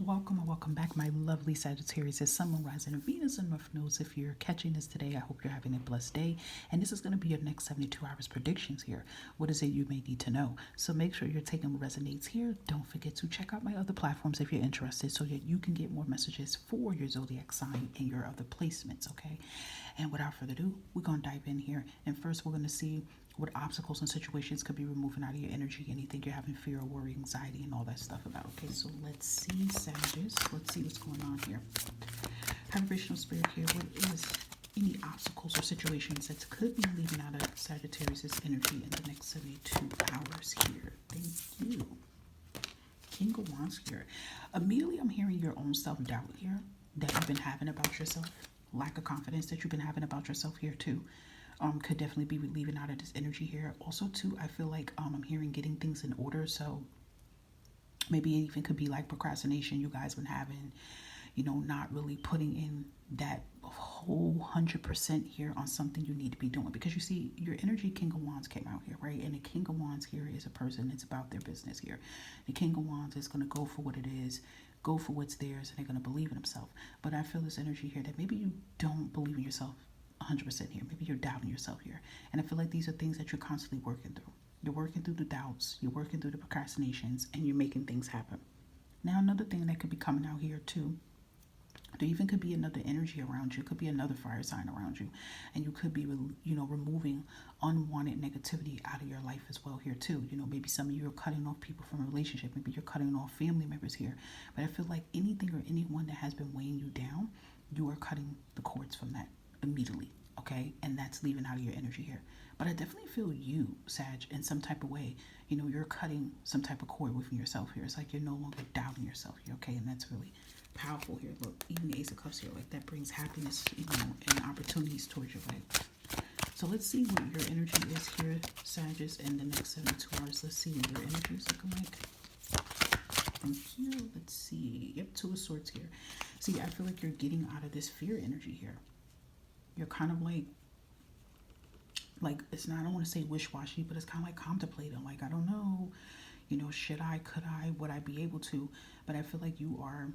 Welcome and welcome back, my lovely Sagittarius. It's Sun, Moon, Rising, and Venus and North Nodes. If you're catching this today, I hope you're having a blessed day. And this is going to be your next 72 hours predictions here. What is it you may need to know? So make sure you're taking what resonates here. Don't forget to check out my other platforms if you're interested so that you can get more messages for your zodiac sign and your other placements, okay? And without further ado, we're going to dive in here. And first, we're going to see what obstacles and situations could be removing out of your energy, anything you're having fear or worry, anxiety, and all that stuff about. Okay, so let's see, Sagittarius. Let's see what's going on here. Vibrational spirit here. What is any obstacles or situations that could be leaving out of Sagittarius' energy in the next 72 hours here? Thank you. King of Wands here. Immediately, I'm hearing your own self-doubt here that you've been having about yourself. Lack of confidence that you've been having about yourself here, too. Could definitely be leaving out of this energy here. Also, too, I feel like I'm hearing getting things in order. So maybe it even could be like procrastination you guys been having, you know, not really putting in that whole 100% here on something you need to be doing. Because you see, your energy King of Wands came out here, right? And the King of Wands here is a person that's about their business here. The King of Wands is going to go for what it is, go for what's theirs, and they're going to believe in themselves. But I feel this energy here that maybe you don't believe in yourself 100% here. Maybe you're doubting yourself here. And I feel like these are things that you're constantly working through. You're working through the doubts, you're working through the procrastinations, and you're making things happen. Now, another thing that could be coming out here too, there even could be another energy around you. Could be another fire sign around you. And you could be, you know, removing unwanted negativity out of your life as well here too. You know, maybe some of you are cutting off people from a relationship. Maybe you're cutting off family members here. But I feel like anything or anyone that has been weighing you down, you are cutting the cords from that immediately, okay? And that's leaving out of your energy here. But I definitely feel you, Sag, in some type of way, you know, you're cutting some type of cord within yourself here. It's like you're no longer doubting yourself here, okay? And that's really powerful here. Look, even the Ace of Cups here, like that brings happiness, you know, and opportunities towards your way. So let's see what your energy is here, Sagittarius, in the next 72 hours. Let's see what your energy is looking like. From here, let's see. Yep, Two of Swords here. See, I feel like you're getting out of this fear energy here. You're kind of like it's not, I don't want to say wish-washy, but it's kind of like contemplating. Like, I don't know, you know, should I, could I, would I be able to? But I feel like you are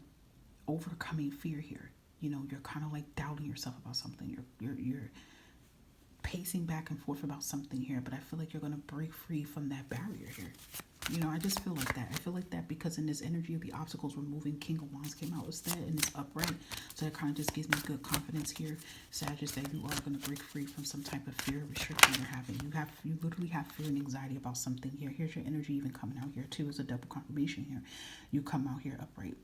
overcoming fear here. You know, you're kind of like doubting yourself about something. You're pacing back and forth about something here, but I feel like you're going to break free from that barrier here. You know, I just feel like that. I feel like that because in this energy of the obstacles removing, King of Wands came out with that and it's upright. So that kind of just gives me good confidence here, Sagittarius, that you are going to break free from some type of fear or restriction you're having. You literally have fear and anxiety about something here. Here's your energy even coming out here too as a double confirmation here. You come out here upright.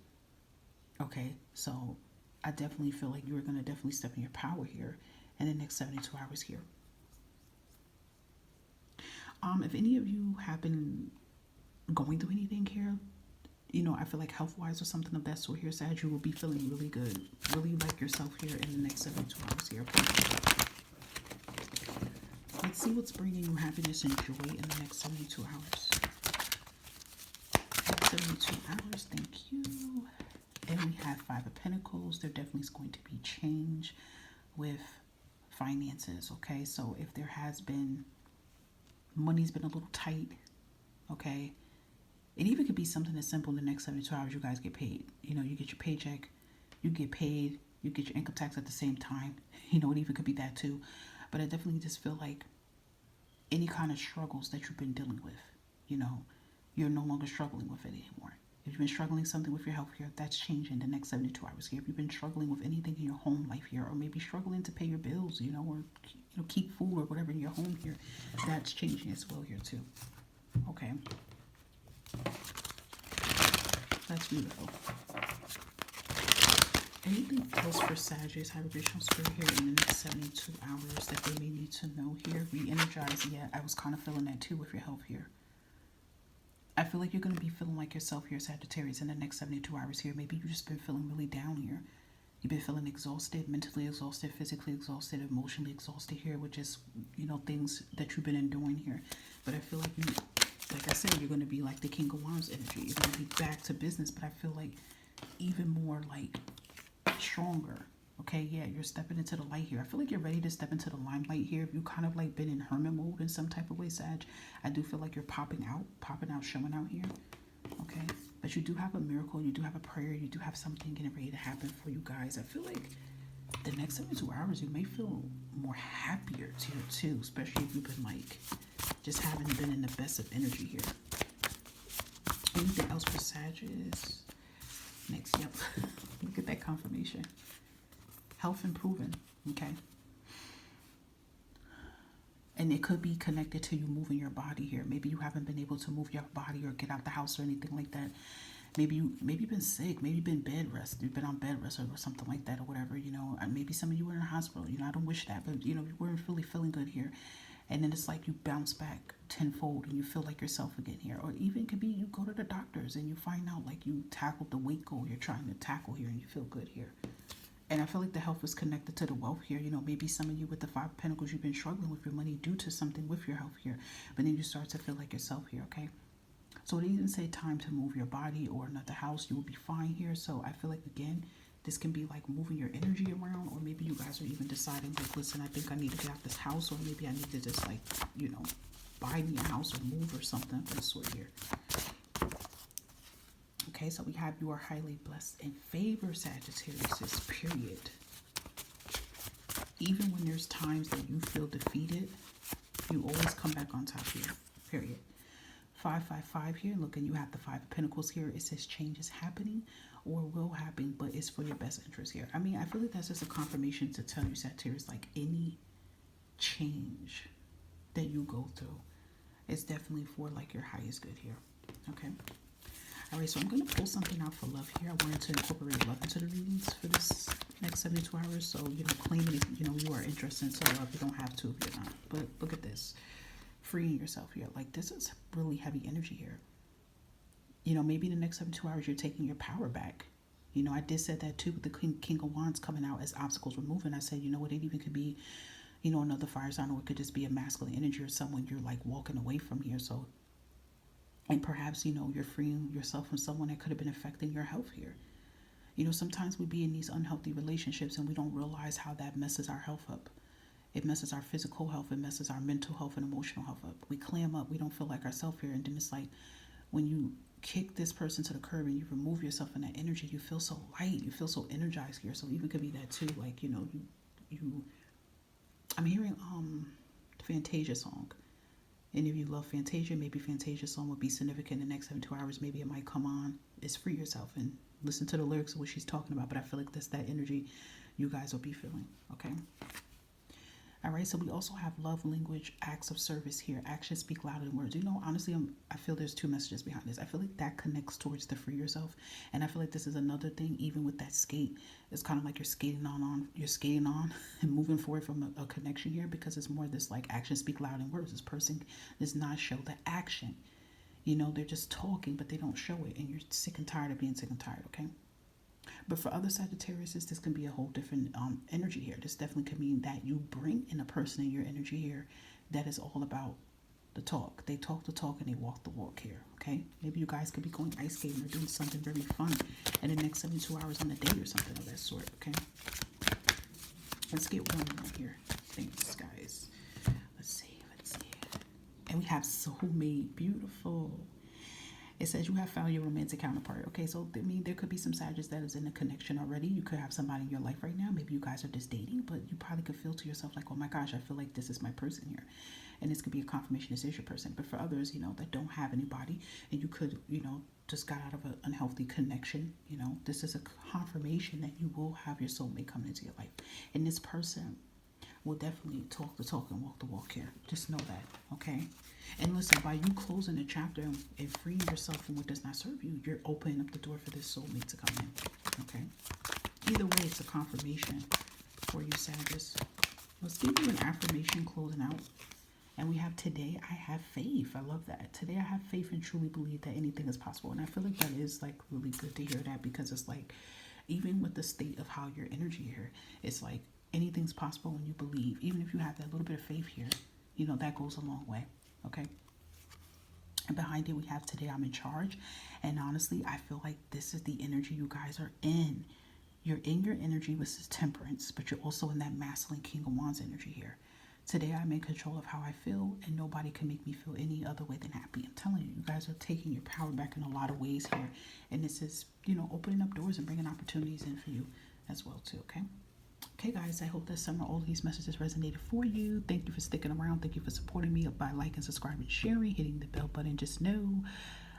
Okay, so I definitely feel like you're going to definitely step in your power here in the next 72 hours here. If any of you have been going through anything here, you know, I feel like health-wise or something of that sort here, Sag, you will be feeling really good, really like yourself here in the next 72 hours here. Let's see what's bringing you happiness and joy in the next 72 hours. 72 hours, thank you. And we have Five of Pentacles. There definitely is going to be change with finances, okay? So if there has been, money's been a little tight, okay? It even could be something as simple in the next 72 hours, you guys get paid. You know, you get your paycheck, you get paid, you get your income tax at the same time. You know, it even could be that too. But I definitely just feel like any kind of struggles that you've been dealing with, you know, you're no longer struggling with it anymore. If you've been struggling something with your health here, that's changing the next 72 hours here. If you've been struggling with anything in your home life here, or maybe struggling to pay your bills, you know, or, you know, keep food or whatever in your home here, that's changing as well here too. Okay. That's beautiful. Anything else for Sagittarius, vibrational spirit here in the next 72 hours that they may need to know here? Re-energize. Yeah, I was kind of feeling that too with your health here. I feel like you're going to be feeling like yourself here, Sagittarius, in the next 72 hours here. Maybe you've just been feeling really down here. You've been feeling exhausted, mentally exhausted, physically exhausted, emotionally exhausted here, with just, you know, things that you've been enduring here. But I feel like you, like I said, you're going to be like the King of Wands energy. You're going to be back to business, but I feel like even more like stronger. Okay, yeah, you're stepping into the light here. I feel like you're ready to step into the limelight here. If you kind of like been in hermit mode in some type of way, Sag, I do feel like you're popping out, showing out here. Okay, But you do have a miracle, you do have a prayer, you do have something getting ready to happen for you guys. I feel like the next 72 hours you may feel more happier here too, especially if you've been like just haven't been in the best of energy here. Anything else for Sagittarius? Next, yep. Look at that confirmation. Health improving, okay? And it could be connected to you moving your body here. Maybe you haven't been able to move your body or get out the house or anything like that. Maybe you've been sick. Maybe you've been bed rest. You've been on bed rest or something like that or whatever, you know. And maybe some of you were in a hospital. You know, I don't wish that, but you know, you weren't really feeling good here. And then it's like you bounce back tenfold and you feel like yourself again here. Or even it could be you go to the doctors and you find out like you tackled the weight goal you're trying to tackle here and you feel good here. And I feel like the health is connected to the wealth here. You know, maybe some of you with the Five of Pentacles, you've been struggling with your money due to something with your health here. But then you start to feel like yourself here, okay? So it even say time to move your body or another house. You will be fine here. So I feel like, again, this can be like moving your energy around. Or maybe you guys are even deciding, like, listen, I think I need to get out this house. Or maybe I need to just, like, you know, buy me a house or move or something of this sort here. Okay, so we have you are highly blessed and favored, Sagittarius, period. Even when there's times that you feel defeated, you always come back on top here, period. 555 here, look, and you have the Five of Pentacles here. It says change is happening or will happen, but it's for your best interest here. I mean, I feel like that's just a confirmation to tell you, Sagittarius, like any change that you go through is definitely for like your highest good here, okay? All right, so I'm going to pull something out for love here. I wanted to incorporate love into the readings for this next 72 hours. So, you know, claim it if, you know, you are interested in love. You don't have to if you're not. But look at this. Freeing yourself here. Like, this is really heavy energy here. You know, maybe the next 72 hours you're taking your power back. You know, I did say that too with the King of Wands coming out as obstacles were moving. I said, you know what, it even could be, you know, another fire sign, or it could just be a masculine energy or someone you're like walking away from here. So, and perhaps, you know, you're freeing yourself from someone that could have been affecting your health here. You know, sometimes we be in these unhealthy relationships and we don't realize how that messes our health up. It messes our physical health. It messes our mental health and emotional health up. We clam up. We don't feel like ourselves here. And then it's like when you kick this person to the curb and you remove yourself from that energy, you feel so light. You feel so energized here. So even could be that too. Like, you know, I'm hearing the Fantasia song. And if you love Fantasia, maybe Fantasia song would be significant in the next 72 hours. Maybe it might come on. It's free yourself and listen to the lyrics of what she's talking about. But I feel like that's that energy you guys will be feeling. Okay. All right. So we also have love language, acts of service here. Actions speak louder than words. You know, honestly, I feel there's two messages behind this. I feel like that connects towards the free yourself. And I feel like this is another thing, even with that skate, it's kind of like you're skating on and moving forward from a connection here, because it's more this like actions speak louder than words. This person does not show the action. You know, they're just talking, but they don't show it. And you're sick and tired of being sick and tired, okay? But for other Sagittarius, this can be a whole different energy here. This definitely could mean that you bring in a person in your energy here that is all about the talk. They talk the talk and they walk the walk here, okay? Maybe you guys could be going ice skating or doing something very fun in the next 72 hours on a date or something of that sort, okay? Let's get one more here. Thanks, guys. Let's see. And we have soulmate. Beautiful. It says you have found your romantic counterpart. Okay, so I mean, there could be some Sagittarius that is in a connection already. You could have somebody in your life right now. Maybe you guys are just dating, but you probably could feel to yourself like, oh my gosh, I feel like this is my person here. And this could be a confirmation this is your person. But for others, you know, that don't have anybody, and you could, you know, just got out of an unhealthy connection, you know, this is a confirmation that you will have your soulmate coming into your life. And this person will definitely talk the talk and walk the walk here. Just know that, okay? And listen, by you closing the chapter and freeing yourself from what does not serve you, you're opening up the door for this soulmate to come in, okay? Either way, it's a confirmation for you, Sagittarius. Let's give you an affirmation closing out. And we have today, I have faith. I love that. Today, I have faith and truly believe that anything is possible. And I feel like that is like really good to hear that, because it's like, even with the state of how your energy here, it's like anything's possible when you believe. Even if you have that little bit of faith here, you know, that goes a long way. Okay. And behind it, we have today, I'm in charge. And honestly, I feel like this is the energy you guys are in. You're in your energy, which is temperance, but you're also in that masculine King of Wands energy here. Today I'm in control of how I feel, and nobody can make me feel any other way than happy. I'm telling you, you guys are taking your power back in a lot of ways here. And this is, opening up doors and bringing opportunities in for you as well too, okay? Okay, guys, I hope this summer all these messages resonated for you. Thank you for sticking around. Thank you for supporting me by liking, subscribing, sharing, hitting the bell button. Just know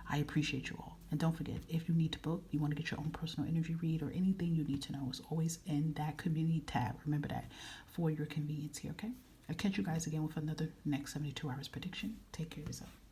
I appreciate you all. And don't forget, if you need to book, you want to get your own personal energy read or anything you need to know, is always in that community tab. Remember that for your convenience here, okay? I'll catch you guys again with another next 72 hours prediction. Take care of yourself.